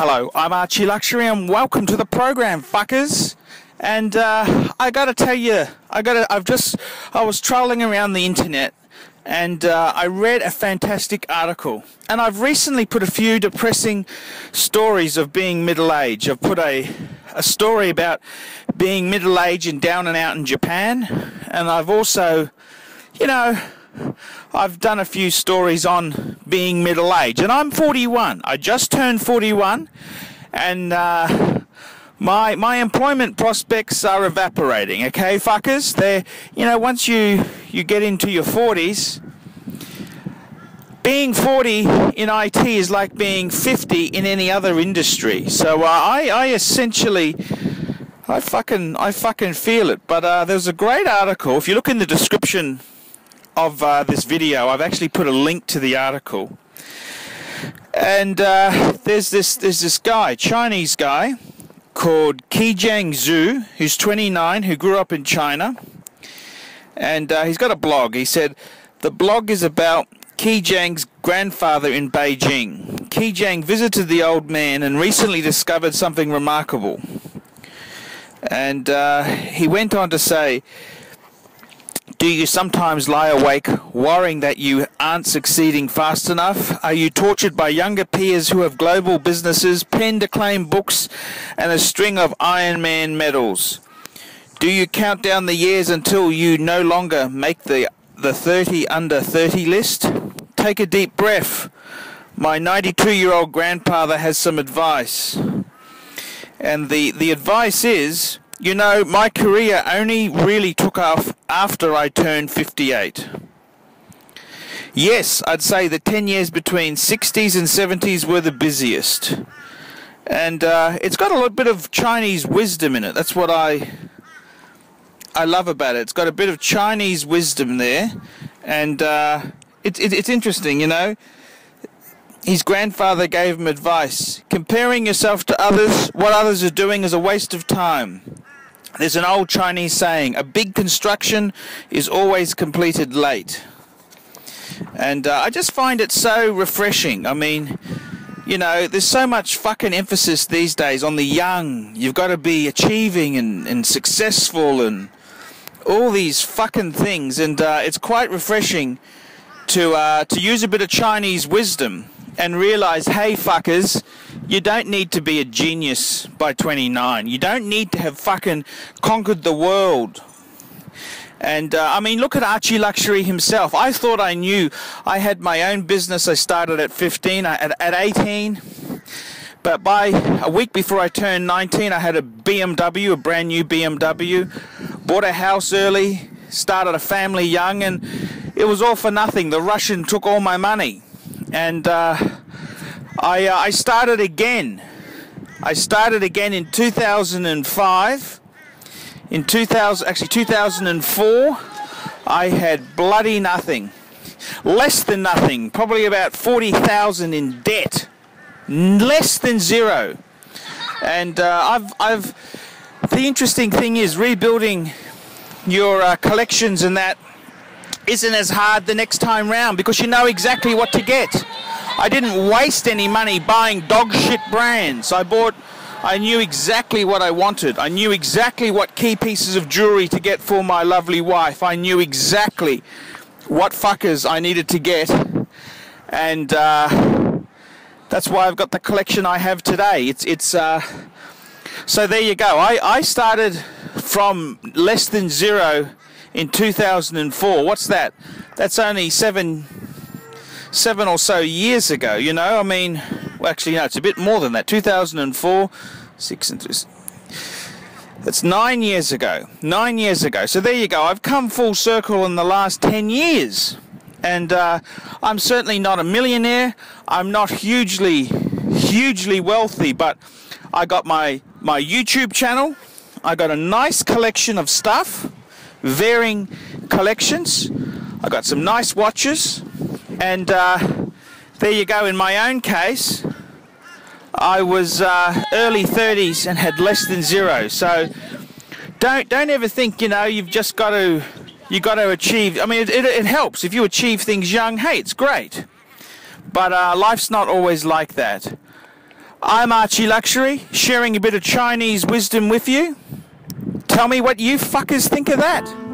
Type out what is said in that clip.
Hello, I'm Archie Luxury and welcome to the program, fuckers. And I gotta tell you, I was trolling around the internet and I read a fantastic article. And I've recently put a few depressing stories of being middle-aged. I've put a story about being middle-aged and down and out in Japan. And I've also, I've done a few stories on being middle-aged, and I'm 41. I just turned 41, and my employment prospects are evaporating. Okay, fuckers. They're, once you get into your 40s, being 40 in IT is like being 50 in any other industry. So I essentially, I fucking feel it. But there's a great article. If you look in the description of this video, I've actually put a link to the article, and there's this guy, Chinese guy called Qijiang Zhu, who's 29, who grew up in China, and he's got a blog. He said the blog is about Qijiang's grandfather in Beijing. Qijiang visited the old man and recently discovered something remarkable, and he went on to say, do you sometimes lie awake worrying that you aren't succeeding fast enough? Are you tortured by younger peers who have global businesses, penned acclaimed books, and a string of Iron Man medals? Do you count down the years until you no longer make the 30 under 30 list? Take a deep breath. My 92-year-old grandfather has some advice. And the advice is, my career only really took off after I turned 58. Yes, I'd say the 10 years between 60s and 70s were the busiest. And it's got a little bit of Chinese wisdom in it. That's what I love about it. It's got a bit of Chinese wisdom there. And it's interesting, His grandfather gave him advice. Comparing yourself to others, what others are doing is a waste of time. There's an old Chinese saying, a big construction is always completed late. And I just find it so refreshing. I mean, there's so much fucking emphasis these days on the young. You've got to be achieving and successful and all these fucking things. And it's quite refreshing to use a bit of Chinese wisdom and realize, hey, fuckers, you don't need to be a genius by 29. You don't need to have fucking conquered the world. And, look at Archie Luxury himself. I thought I knew. I had my own business. I started at 15, at 18. But by a week before I turned 19, I had a BMW, a brand new BMW. Bought a house early, started a family young, and it was all for nothing. The Russian took all my money. And I started again. I started again in 2005. In 2004, I had bloody nothing. Less than nothing. Probably about 40,000 in debt. Less than zero. And the interesting thing is rebuilding your collections and that isn't as hard the next time round because you know exactly what to get. I didn't waste any money buying dog shit brands. I knew exactly what I wanted. I knew exactly what key pieces of jewelry to get for my lovely wife. I knew exactly what fuckers I needed to get. And that's why I've got the collection I have today. So there you go. I started from less than zero in 2004. What's that? That's only seven or so years ago, well, actually, no, it's a bit more than that. 2004, 6 and 3. That's 9 years ago. 9 years ago. So there you go. I've come full circle in the last 10 years. And I'm certainly not a millionaire. I'm not hugely wealthy, but I got my YouTube channel. I got a nice collection of stuff, varying collections. I got some nice watches. And there you go. In my own case, I was early 30s and had less than zero. So don't ever think you've just got to achieve. I mean, it helps if you achieve things young. Hey, it's great. But life's not always like that. I'm Archie Luxury, sharing a bit of Chinese wisdom with you. Tell me what you fuckers think of that.